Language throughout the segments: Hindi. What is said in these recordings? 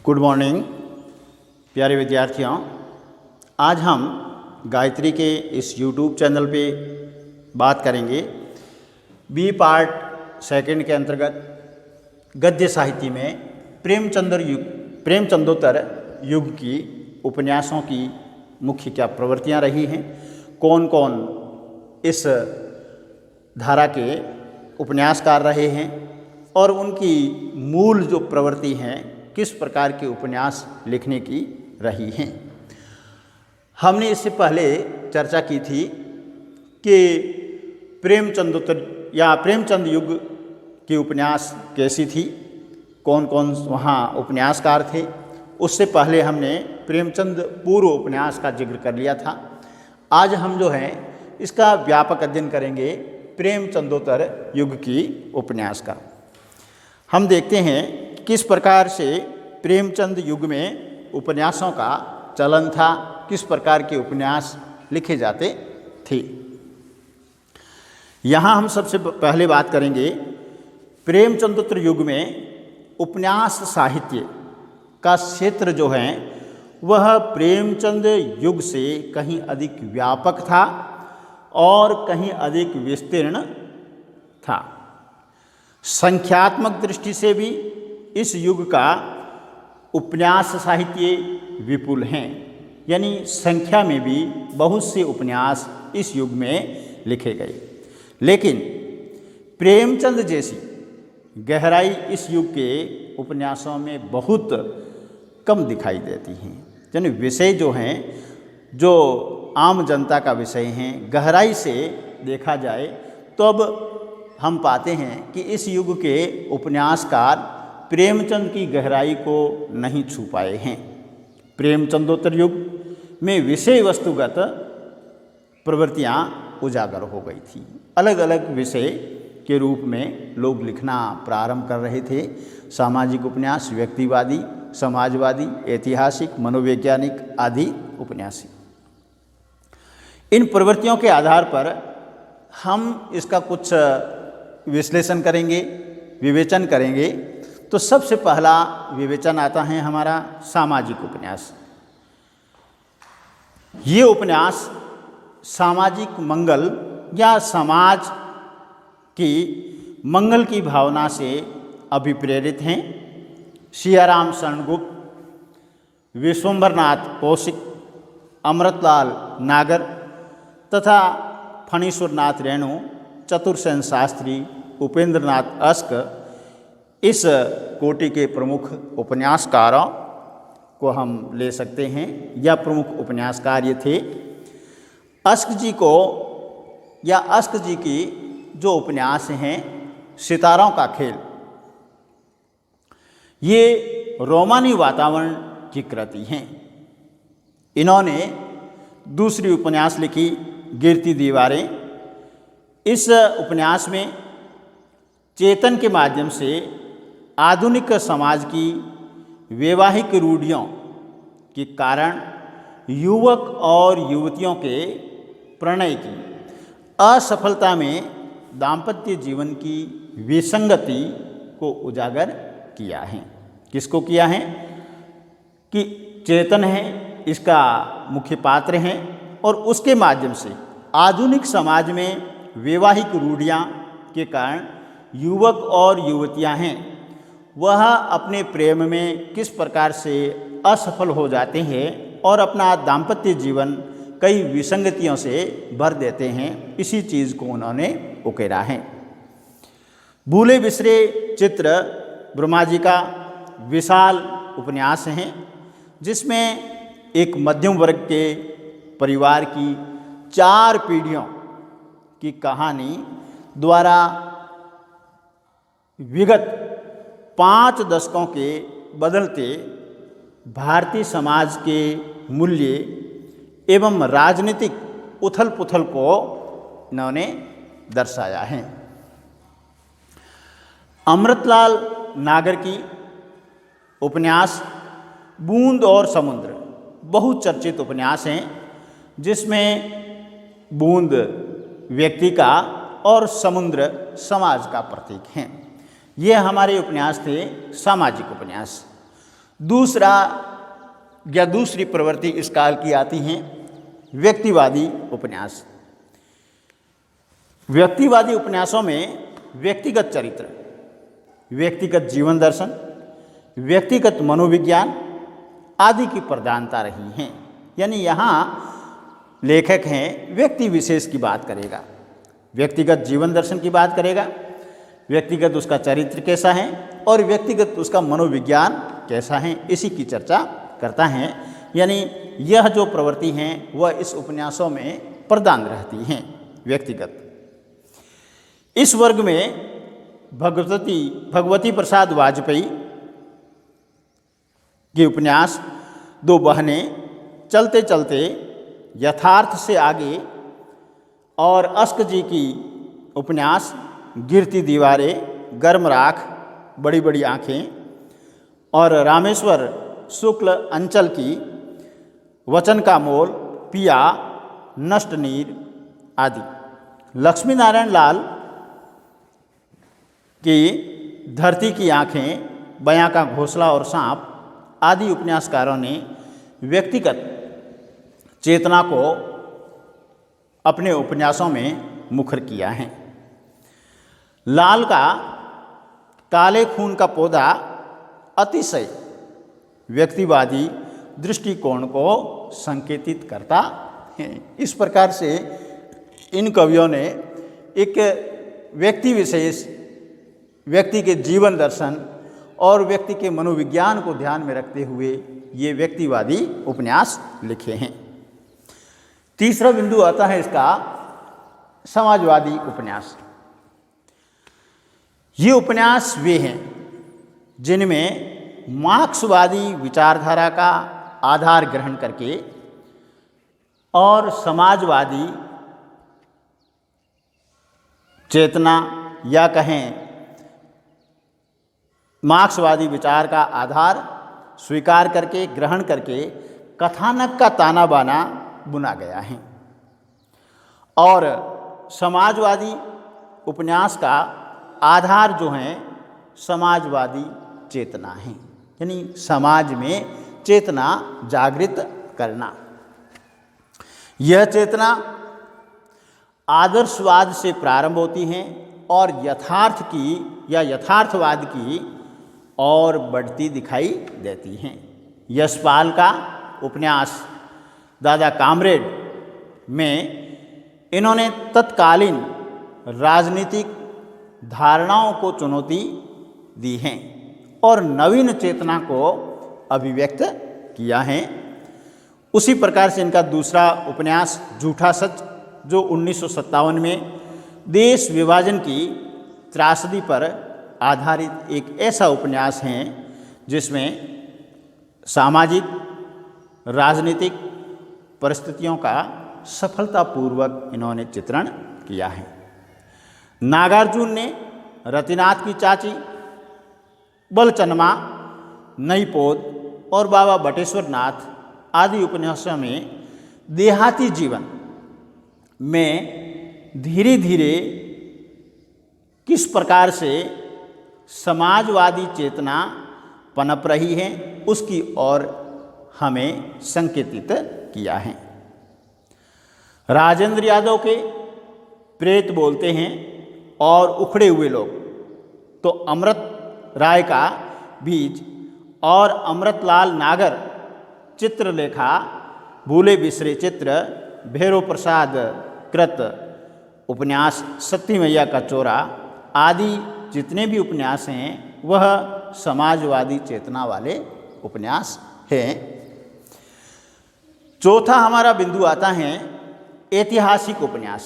गुड मॉर्निंग प्यारे विद्यार्थियों। आज हम गायत्री के इस YouTube चैनल पे बात करेंगे बी पार्ट सेकंड के अंतर्गत गद्य साहित्य में प्रेमचंदोत्तर युग की उपन्यासों की मुख्य क्या प्रवृत्तियाँ रही हैं, कौन कौन इस धारा के उपन्यासकार रहे हैं और उनकी मूल जो प्रवृत्ति हैं किस प्रकार के उपन्यास लिखने की रही हैं। हमने इससे पहले चर्चा की थी कि प्रेमचंदोत्तर या प्रेमचंद युग की उपन्यास कैसी थी, कौन कौन वहाँ उपन्यासकार थे। उससे पहले हमने प्रेमचंद पूर्व उपन्यास का जिक्र कर लिया था। आज हम जो है इसका व्यापक अध्ययन करेंगे प्रेमचंदोत्तर युग की उपन्यास का। हम देखते हैं किस प्रकार से प्रेमचंद युग में उपन्यासों का चलन था, किस प्रकार के उपन्यास लिखे जाते थे। यहाँ हम सबसे पहले बात करेंगे प्रेमचंदोत्तर युग में उपन्यास साहित्य का क्षेत्र जो है वह प्रेमचंद युग से कहीं अधिक व्यापक था और कहीं अधिक विस्तीर्ण था। संख्यात्मक दृष्टि से भी इस युग का उपन्यास साहित्य विपुल हैं, यानी संख्या में भी बहुत से उपन्यास इस युग में लिखे गए। लेकिन प्रेमचंद जैसी गहराई इस युग के उपन्यासों में बहुत कम दिखाई देती हैं। यानी विषय जो हैं, जो आम जनता का विषय हैं, गहराई से देखा जाए तो अब हम पाते हैं कि इस युग के उपन्यासकार प्रेमचंद की गहराई को नहीं छू पाए हैं। प्रेमचंदोत्तर युग में विषय वस्तुगत प्रवृत्तियाँ उजागर हो गई थी। अलग अलग विषय के रूप में लोग लिखना प्रारंभ कर रहे थे। सामाजिक उपन्यास, व्यक्तिवादी, समाजवादी, ऐतिहासिक, मनोवैज्ञानिक आदि उपन्यास। इन प्रवृत्तियों के आधार पर हम इसका कुछ विश्लेषण करेंगे, विवेचन करेंगे। तो सबसे पहला विवेचन आता है हमारा सामाजिक उपन्यास। ये उपन्यास सामाजिक मंगल या समाज की मंगल की भावना से अभिप्रेरित हैं। सियाराम शरणगुप्त, विश्वंभरनाथ कौशिक, अमृतलाल नागर तथा फणीश्वरनाथ रेणु, चतुरसेन शास्त्री, उपेंद्रनाथ अस्क इस कोटि के प्रमुख उपन्यासकारों को हम ले सकते हैं या प्रमुख उपन्यासकार ये थे। अस्क जी को या अस्क जी की जो उपन्यास हैं सितारों का खेल, ये रोमानी वातावरण की कृति हैं। इन्होंने दूसरी उपन्यास लिखी गिरती दीवारें। इस उपन्यास में चेतन के माध्यम से आधुनिक समाज की वैवाहिक रूढ़ियों के कारण युवक और युवतियों के प्रणय की असफलता में दाम्पत्य जीवन की विसंगति को उजागर किया है। किसको किया है कि चेतन है, इसका मुख्य पात्र हैं और उसके माध्यम से आधुनिक समाज में वैवाहिक रूढ़ियाँ के कारण युवक और युवतियाँ हैं वह अपने प्रेम में किस प्रकार से असफल हो जाते हैं और अपना दाम्पत्य जीवन कई विसंगतियों से भर देते हैं। इसी चीज़ को उन्होंने उकेरा है। भूले बिसरे चित्र ब्रह्मा जी का विशाल उपन्यास है, जिसमें एक मध्यम वर्ग के परिवार की 4 पीढ़ियों की कहानी द्वारा विगत 5 दशकों के बदलते भारतीय समाज के मूल्य एवं राजनीतिक उथल पुथल को इन्होंने दर्शाया है। अमृतलाल नागर की उपन्यास बूंद और समुद्र बहुचर्चित उपन्यास हैं, जिसमें बूंद व्यक्ति का और समुद्र समाज का प्रतीक हैं। ये हमारे उपन्यास थे सामाजिक उपन्यास। दूसरा या दूसरी प्रवृत्ति इस काल की आती हैं व्यक्तिवादी उपन्यास। व्यक्तिवादी उपन्यासों में व्यक्तिगत चरित्र, व्यक्तिगत जीवन दर्शन, व्यक्तिगत मनोविज्ञान आदि की प्रधानता रही हैं। यानी यहाँ लेखक हैं व्यक्ति विशेष की बात करेगा, व्यक्तिगत जीवन दर्शन की बात करेगा, व्यक्तिगत उसका चरित्र कैसा है और व्यक्तिगत उसका मनोविज्ञान कैसा है, इसी की चर्चा करता है। यानी यह जो प्रवृत्ति हैं वह इस उपन्यासों में प्रधान रहती हैं व्यक्तिगत। इस वर्ग में भगवती प्रसाद वाजपेयी के उपन्यास दो बहनें, चलते चलते, यथार्थ से आगे और अस्क जी की उपन्यास गिरती दीवारें, गर्म राख, बड़ी बड़ी आँखें और रामेश्वर शुक्ल अंचल की वचन का मोल, पिया, नष्ट नीर आदि। लक्ष्मी नारायण लाल की धरती की आँखें, बयां का घोंसला और सांप आदि उपन्यासकारों ने व्यक्तिगत चेतना को अपने उपन्यासों में मुखर किया है। लाल का काले खून का पौधा अतिशय व्यक्तिवादी दृष्टिकोण को संकेतित करता है। इस प्रकार से इन कवियों ने एक व्यक्ति विशेष, व्यक्ति के जीवन दर्शन और व्यक्ति के मनोविज्ञान को ध्यान में रखते हुए ये व्यक्तिवादी उपन्यास लिखे हैं। तीसरा बिंदु आता है इसका समाजवादी उपन्यास। ये उपन्यास वे हैं जिनमें मार्क्सवादी विचारधारा का आधार ग्रहण करके और समाजवादी चेतना या कहें मार्क्सवादी विचार का आधार स्वीकार करके, ग्रहण करके कथानक का ताना बाना बुना गया है। और समाजवादी उपन्यास का आधार जो है समाजवादी चेतना है, यानी समाज में चेतना जागृत करना। यह चेतना आदर्शवाद से प्रारंभ होती है और यथार्थ की या यथार्थवाद की और बढ़ती दिखाई देती हैं। यशपाल का उपन्यास दादा कामरेड में इन्होंने तत्कालीन राजनीतिक धारणाओं को चुनौती दी है और नवीन चेतना को अभिव्यक्त किया है। उसी प्रकार से इनका दूसरा उपन्यास झूठा सच, जो 1957 में देश विभाजन की त्रासदी पर आधारित एक ऐसा उपन्यास है जिसमें सामाजिक राजनीतिक परिस्थितियों का सफलतापूर्वक इन्होंने चित्रण किया है। नागार्जुन ने रतिनाथ की चाची, बलचनमा, नई पोद और बाबा बटेश्वर नाथ आदि उपन्यासों में देहाती जीवन में धीरे धीरे किस प्रकार से समाजवादी चेतना पनप रही है उसकी ओर हमें संकेतित किया है। राजेंद्र यादव के प्रेत बोलते हैं और उखड़े हुए लोग, तो अमृत राय का बीज और अमृतलाल नागर चित्रलेखा, भूले बिसरे चित्र, भैरव प्रसाद कृत उपन्यास सती मैया का चोरा आदि जितने भी उपन्यास हैं वह समाजवादी चेतना वाले उपन्यास हैं। चौथा हमारा बिंदु आता है ऐतिहासिक उपन्यास,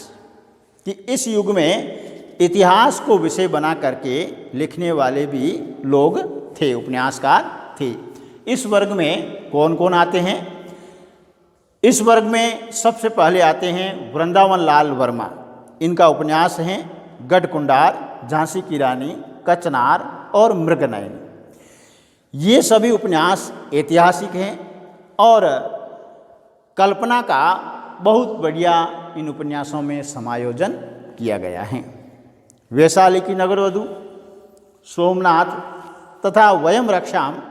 कि इस युग में इतिहास को विषय बना करके लिखने वाले भी लोग थे, उपन्यासकार थे। इस वर्ग में कौन कौन आते हैं? इस वर्ग में सबसे पहले आते हैं वृंदावन लाल वर्मा। इनका उपन्यास हैं गढ़कुंडार, झांसी की रानी, कचनार और मृगनयन। ये सभी उपन्यास ऐतिहासिक हैं और कल्पना का बहुत बढ़िया इन उपन्यासों में समायोजन किया गया है। वैशाली की नगरवधु, सोमनाथ तथा वयम रक्षाम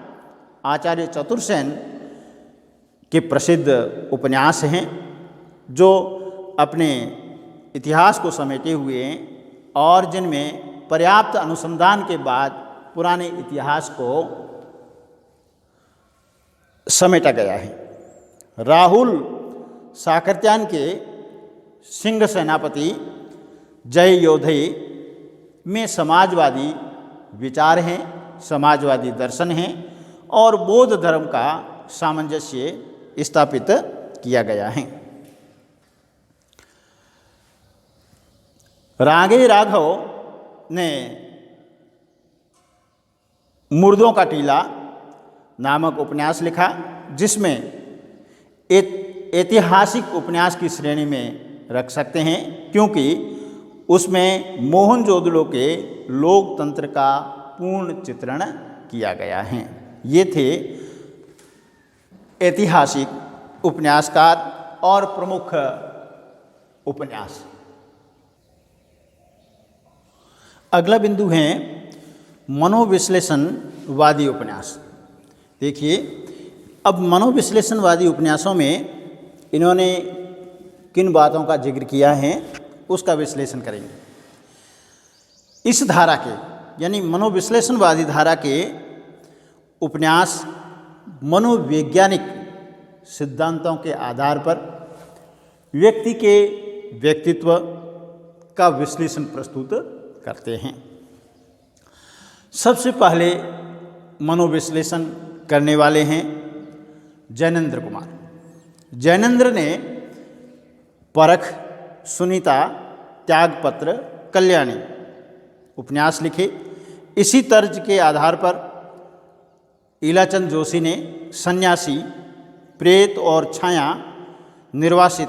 आचार्य चतुर्सेन के प्रसिद्ध उपन्यास हैं, जो अपने इतिहास को समेटे हुए हैं और जिनमें पर्याप्त अनुसंधान के बाद पुराने इतिहास को समेटा गया है। राहुल साकर्त्यायन के सिंह सेनापति जय योधे में समाजवादी विचार हैं, समाजवादी दर्शन हैं और बौद्ध धर्म का सामंजस्य स्थापित किया गया है। रागे राघव ने मुर्दों का टीला नामक उपन्यास लिखा, जिसमें ऐतिहासिक उपन्यास की श्रेणी में रख सकते हैं, क्योंकि उसमें मोहनजोदड़ो के लोकतंत्र का पूर्ण चित्रण किया गया है। ये थे ऐतिहासिक उपन्यासकार और प्रमुख उपन्यास। अगला बिंदु है मनोविश्लेषणवादी उपन्यास। देखिए, अब मनोविश्लेषणवादी उपन्यासों में इन्होंने किन बातों का जिक्र किया है उसका विश्लेषण करेंगे। इस धारा के यानी मनोविश्लेषणवादी धारा के उपन्यास मनोवैज्ञानिक सिद्धांतों के आधार पर व्यक्ति के व्यक्तित्व का विश्लेषण प्रस्तुत करते हैं। सबसे पहले मनोविश्लेषण करने वाले हैं जैनेन्द्र कुमार। जैनेन्द्र ने परख, सुनीता, त्यागपत्र, कल्याणी उपन्यास लिखे। इसी तर्ज के आधार पर ईलाचंद जोशी ने सन्यासी, प्रेत और छाया, निर्वासित,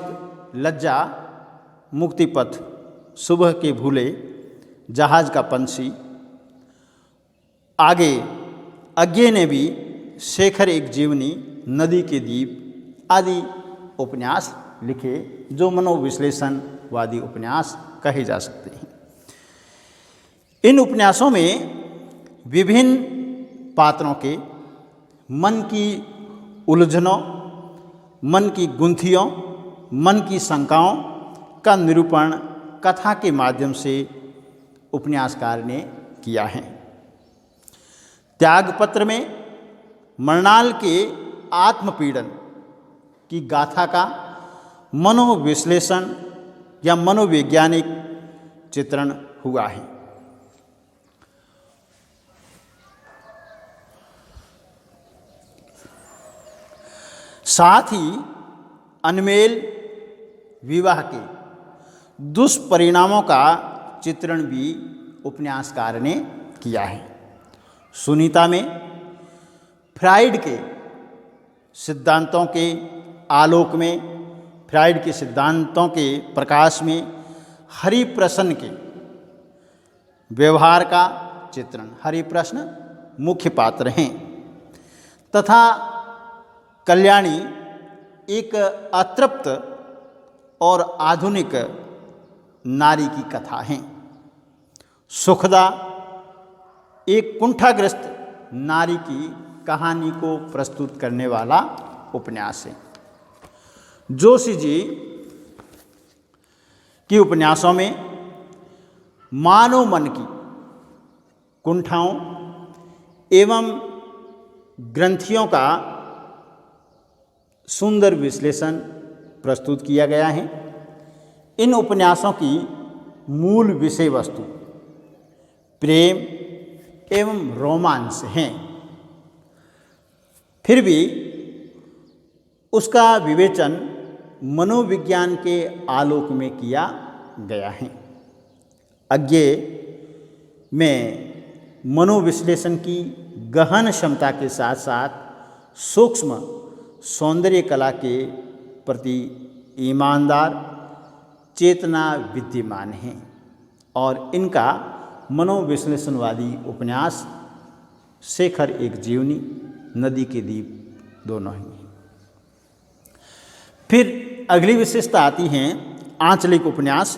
लज्जा, मुक्तिपथ, सुबह के भूले, जहाज का पंछी, आगे अज्ञे ने भी शेखर एक जीवनी, नदी के द्वीप आदि उपन्यास लिखे, जो मनोविश्लेषणवादी उपन्यास कहे जा सकते हैं। इन उपन्यासों में विभिन्न पात्रों के मन की उलझनों, मन की गुंथियों, मन की शंकाओं का निरूपण कथा के माध्यम से उपन्यासकार ने किया है। त्यागपत्र में मृणाल के आत्मपीड़न की गाथा का मनोविश्लेषण या मनोवैज्ञानिक चित्रण हुआ है। साथ ही अनमेल विवाह के दुष्परिणामों का चित्रण भी उपन्यासकार ने किया है। सुनीता में फ्राइड के सिद्धांतों के आलोक में, फ्राइड के सिद्धांतों के प्रकाश में हरिप्रसन्न के व्यवहार का चित्रण, हरिप्रसन्न मुख्य पात्र हैं, तथा कल्याणी एक अतृप्त और आधुनिक नारी की कथा है। सुखदा एक कुंठाग्रस्त नारी की कहानी को प्रस्तुत करने वाला उपन्यास है। जोशी जी की उपन्यासों में मानव मन की कुंठाओं एवं ग्रंथियों का सुंदर विश्लेषण प्रस्तुत किया गया है। इन उपन्यासों की मूल विषय वस्तु प्रेम एवं रोमांस हैं, फिर भी उसका विवेचन मनोविज्ञान के आलोक में किया गया है। अज्ञे में मनोविश्लेषण की गहन क्षमता के साथ साथ सूक्ष्म सौंदर्य कला के प्रति ईमानदार चेतना विद्यमान है और इनका मनोविश्लेषणवादी उपन्यास शेखर एक जीवनी, नदी के द्वीप दोनों ही हैं। फिर अगली विशेषता आती हैं आंचलिक उपन्यास।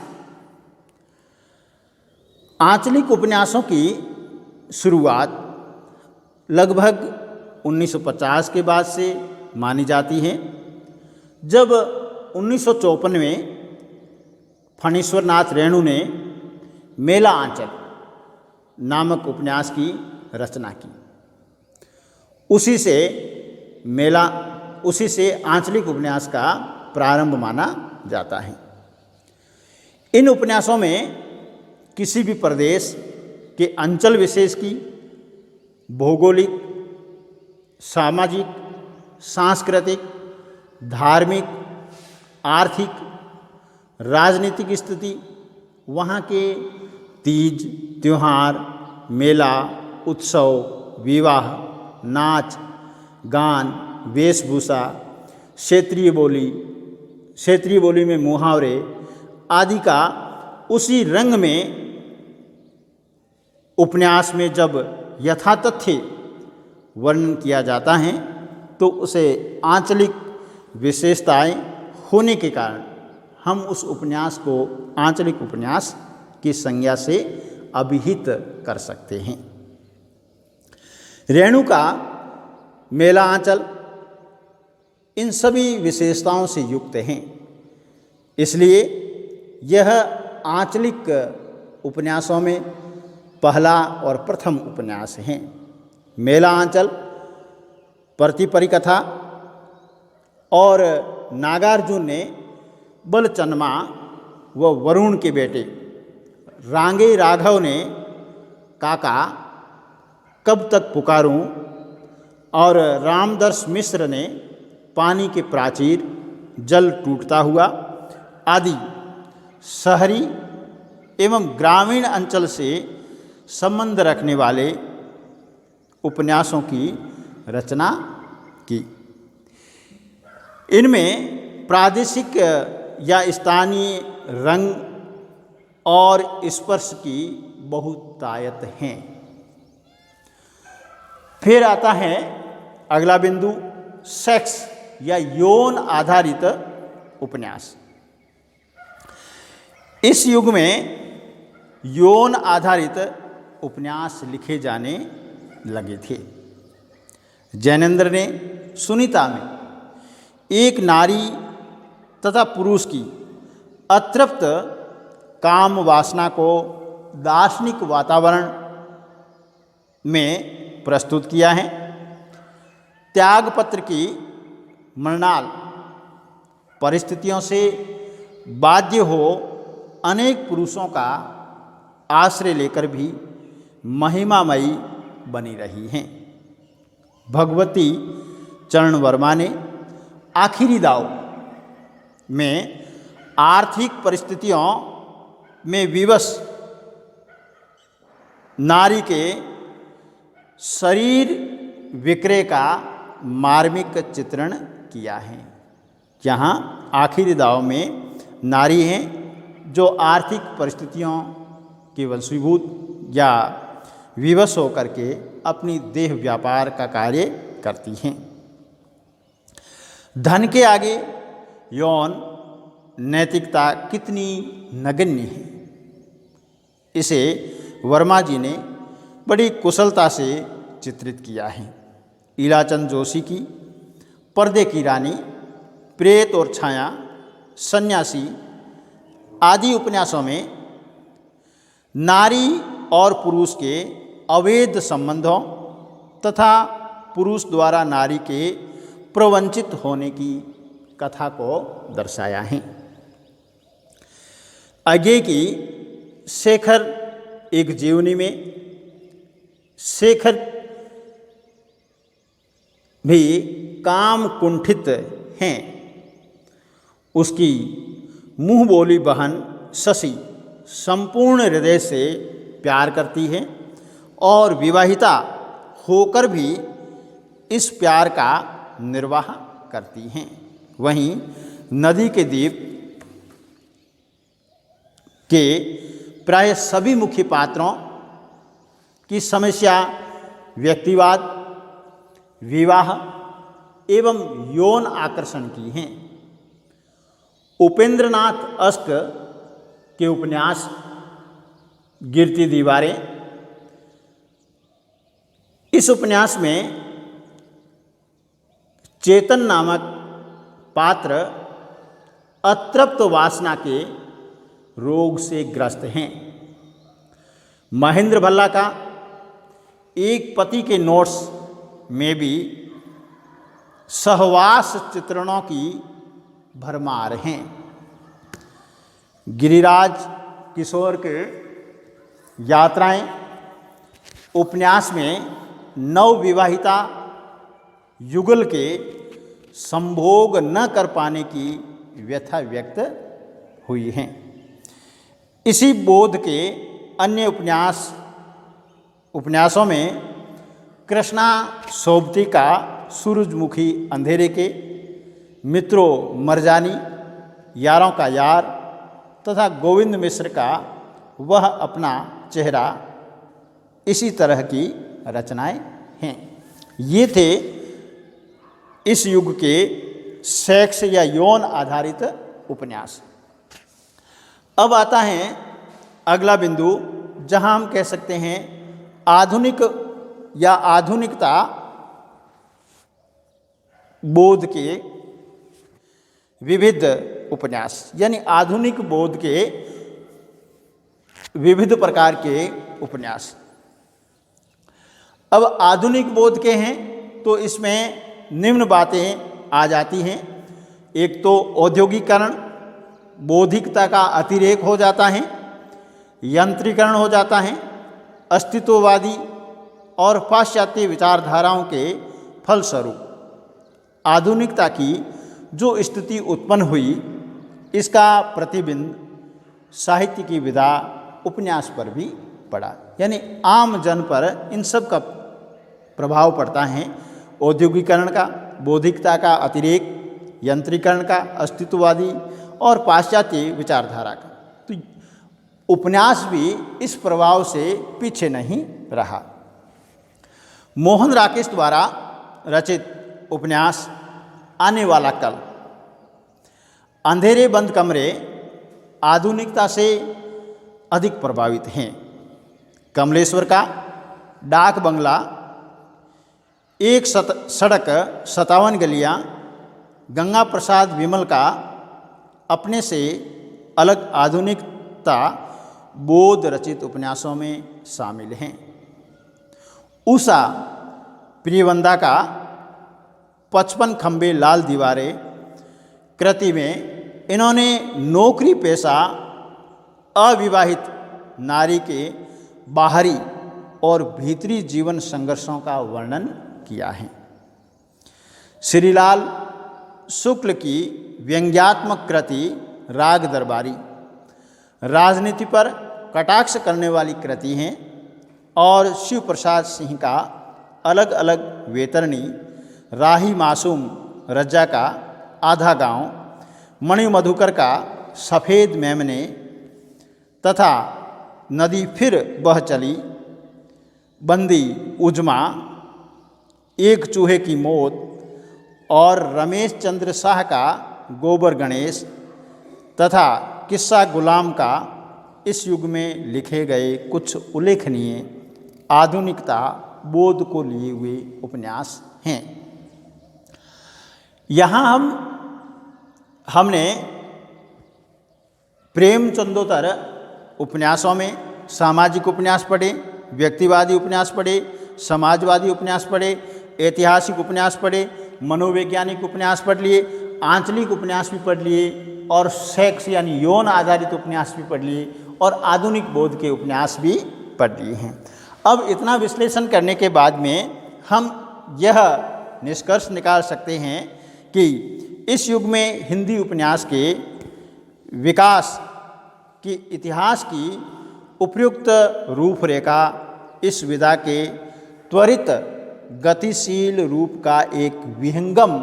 आंचलिक उपन्यासों की शुरुआत लगभग 1950 के बाद से मानी जाती हैं, जब 1954 में फणीश्वर नाथ रेणु ने मेला आंचल नामक उपन्यास की रचना की। उसी से आंचलिक उपन्यास का प्रारंभ माना जाता है। इन उपन्यासों में किसी भी प्रदेश के अंचल विशेष की भौगोलिक, सामाजिक, सांस्कृतिक, धार्मिक, आर्थिक, राजनीतिक स्थिति, वहाँ के तीज, त्योहार, मेला, उत्सव, विवाह, नाच, गान, वेशभूषा, क्षेत्रीय बोली में मुहावरे आदि का उसी रंग में उपन्यास में जब यथातथ्य वर्णन किया जाता है तो उसे आंचलिक विशेषताएं होने के कारण हम उस उपन्यास को आंचलिक उपन्यास की संज्ञा से अभिहित कर सकते हैं। रेणु का मेला आंचल इन सभी विशेषताओं से युक्त हैं, इसलिए यह आंचलिक उपन्यासों में पहला और प्रथम उपन्यास है। मेला आंचल प्रतिपरिकथा और नागार्जुन ने बलचन्मा व वरुण के बेटे रांगे राघव ने काका कब तक पुकारूं और रामदर्श मिश्र ने पानी के प्राचीर, जल टूटता हुआ आदि शहरी एवं ग्रामीण अंचल से संबंध रखने वाले उपन्यासों की रचना की। इनमें प्रादेशिक या स्थानीय रंग और स्पर्श की बहुतायत हैं। फिर आता है अगला बिंदु, सेक्स या यौन आधारित उपन्यास। इस युग में यौन आधारित उपन्यास लिखे जाने लगे थे। जैनेन्द्र ने सुनीता में एक नारी तथा पुरुष की अतृप्त काम वासना को दार्शनिक वातावरण में प्रस्तुत किया है। त्यागपत्र की मृणाल परिस्थितियों से बाध्य हो अनेक पुरुषों का आश्रय लेकर भी महिमामयी बनी रही हैं। भगवती चरण वर्मा ने आखिरी दाव में आर्थिक परिस्थितियों में विवश नारी के शरीर विक्रय का मार्मिक चित्रण किया है। जहाँ आखिरी दाव में नारी हैं जो आर्थिक परिस्थितियों के वशीभूत या विवश होकर के अपनी देह व्यापार का कार्य करती हैं। धन के आगे यौन नैतिकता कितनी नगण्य है, इसे वर्मा जी ने बड़ी कुशलता से चित्रित किया है। ईलाचंद जोशी की पर्दे की रानी, प्रेत और छाया, सन्यासी आदि उपन्यासों में नारी और पुरुष के अवैध संबंधों तथा पुरुष द्वारा नारी के प्रवंचित होने की कथा को दर्शाया है। आगे की शेखर एक जीवनी में शेखर भी काम कुंठित हैं। उसकी मुंह बोली बहन शशि संपूर्ण हृदय से प्यार करती है और विवाहिता होकर भी इस प्यार का निर्वाह करती हैं। वहीं नदी के द्वीप के प्राय सभी मुख्य पात्रों की समस्या व्यक्तिवाद, विवाह एवं यौन आकर्षण की हैं। उपेंद्रनाथ अश्क के उपन्यास गिरती दीवारें, इस उपन्यास में चेतन नामक पात्र अतृप्त वासना के रोग से ग्रस्त हैं। महेंद्र भल्ला का एक पति के नोट्स में भी सहवास चित्रणों की भरमार हैं। गिरिराज किशोर के यात्राएं उपन्यास में नवविवाहिता युगल के संभोग न कर पाने की व्यथा व्यक्त हुई हैं। इसी बोध के अन्य उपन्यासों में कृष्णा सोबती का सूरजमुखी अंधेरे के, मित्रों मरजानी, यारों का यार तथा गोविंद मिश्र का वह अपना चेहरा, इसी तरह की रचनाएं हैं। ये थे इस युग के सेक्स या यौन आधारित उपन्यास। अब आता है अगला बिंदु, जहां हम कह सकते हैं आधुनिक या आधुनिकता बोध के विविध उपन्यास, यानी आधुनिक बोध के विविध प्रकार के उपन्यास। अब आधुनिक बोध के हैं तो इसमें निम्न बातें आ जाती हैं। एक तो औद्योगिकरण, बौद्धिकता का अतिरेक हो जाता है, यंत्रीकरण हो जाता है, अस्तित्ववादी और पाश्चात्य विचारधाराओं के फलस्वरूप आधुनिकता की जो स्थिति उत्पन्न हुई, इसका प्रतिबिंब साहित्य की विधा उपन्यास पर भी पड़ा, यानी आम जन पर इन सब का प्रभाव पड़ता है। औद्योगिकरण का, बौद्धिकता का अतिरेक, यंत्रीकरण का, अस्तित्ववादी और पाश्चात्य विचारधारा का। तो उपन्यास भी इस प्रभाव से पीछे नहीं रहा। मोहन राकेश द्वारा रचित उपन्यास आने वाला कल, अंधेरे बंद कमरे आधुनिकता से अधिक प्रभावित हैं। कमलेश्वर का डाक बंगला, एक सड़क 57 गलियां, गंगा प्रसाद विमल का अपने से अलग आधुनिकता बोध रचित उपन्यासों में शामिल हैं। उषा प्रियवंदा का 55 खंबे लाल दीवारें कृति में इन्होंने नौकरी पेशा अविवाहित नारी के बाहरी और भीतरी जीवन संघर्षों का वर्णन किया है। श्रीलाल शुक्ल की व्यंग्यात्मक कृति राग दरबारी राजनीति पर कटाक्ष करने वाली कृति हैं और शिव प्रसाद सिंह का अलग अलग वेतरणी, राही मासूम रज्जा का आधा गांव, मणि मधुकर का सफ़ेद मेमने तथा नदी फिर बह चली, बंदी उजमा, एक चूहे की मौत और रमेश चंद्र शाह का गोबर गणेश तथा किस्सा गुलाम का इस युग में लिखे गए कुछ उल्लेखनीय आधुनिकता बोध को लिए हुए उपन्यास हैं। यहाँ हमने प्रेमचंदोत्तर उपन्यासों में सामाजिक उपन्यास पढ़े, व्यक्तिवादी उपन्यास पढ़े, समाजवादी उपन्यास पढ़े, ऐतिहासिक उपन्यास पढ़े, मनोवैज्ञानिक उपन्यास पढ़ लिए, आंचलिक उपन्यास भी पढ़ लिए और सेक्स यानी यौन आधारित उपन्यास भी पढ़ लिए और आधुनिक बोध के उपन्यास भी पढ़ लिए हैं। अब इतना विश्लेषण करने के बाद में हम यह निष्कर्ष निकाल सकते हैं कि इस युग में हिंदी उपन्यास के विकास की इतिहास की उपयुक्त रूपरेखा इस विधा के त्वरित गतिशील रूप का एक विहंगम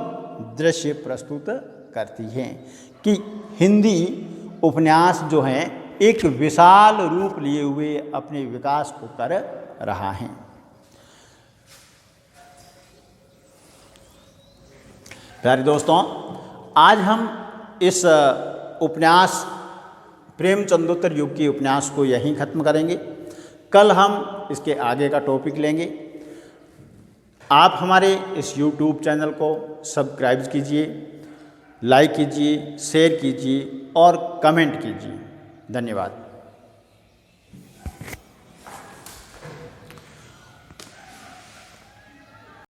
दृश्य प्रस्तुत करती है कि हिंदी उपन्यास जो हैं एक विशाल रूप लिए हुए अपने विकास को कर रहा है। प्यारे दोस्तों, आज हम इस उपन्यास प्रेमचंदोत्तर युग के उपन्यास को यहीं ख़त्म करेंगे। कल हम इसके आगे का टॉपिक लेंगे। आप हमारे इस YouTube चैनल को सब्सक्राइब कीजिए, लाइक कीजिए, शेयर कीजिए और कमेंट कीजिए। धन्यवाद।